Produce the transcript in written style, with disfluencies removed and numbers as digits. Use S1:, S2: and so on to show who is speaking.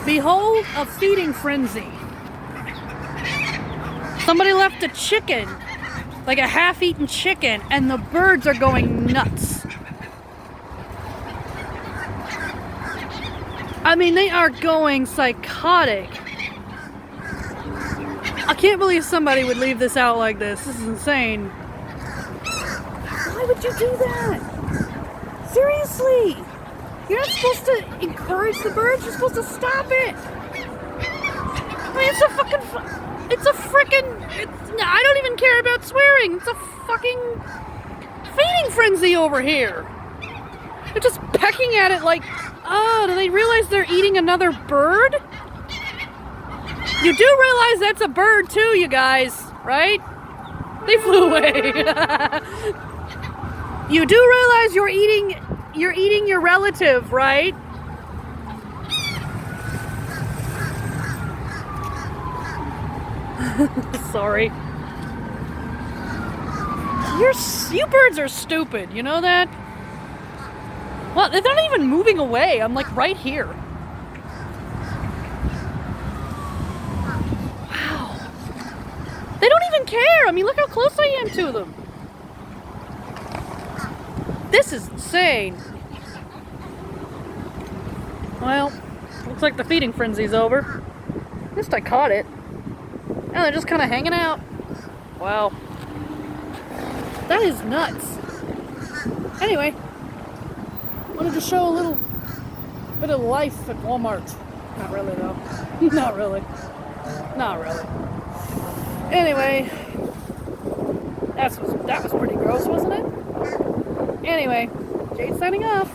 S1: Behold a feeding frenzy. Somebody left a chicken, like a half-eaten chicken, and the birds are going nuts. I mean, they are going psychotic. I can't believe somebody would leave this out like this. This is insane. Why would you do that? Seriously? You're not supposed to encourage the birds. You're supposed to stop it. I mean, it's a freaking, I don't even care about swearing. It's a fucking feeding frenzy over here. They're just pecking at it like, oh, do they realize they're eating another bird? You do realize that's a bird too, you guys, right? They flew away. You do realize you're eating your relative, right? Sorry. You birds are stupid, you know that? Well, they're not even moving away. I'm like right here. Wow. They don't even care. I mean, look how close I am to them. This is insane. Well, looks like the feeding frenzy's over. At least I caught it. And they're just kind of hanging out. Wow. That is nuts. Anyway, wanted to show a little bit of life at Walmart. Not really, though. Not really. Not really. Anyway, that was pretty gross, wasn't it? Anyway, Jade signing off.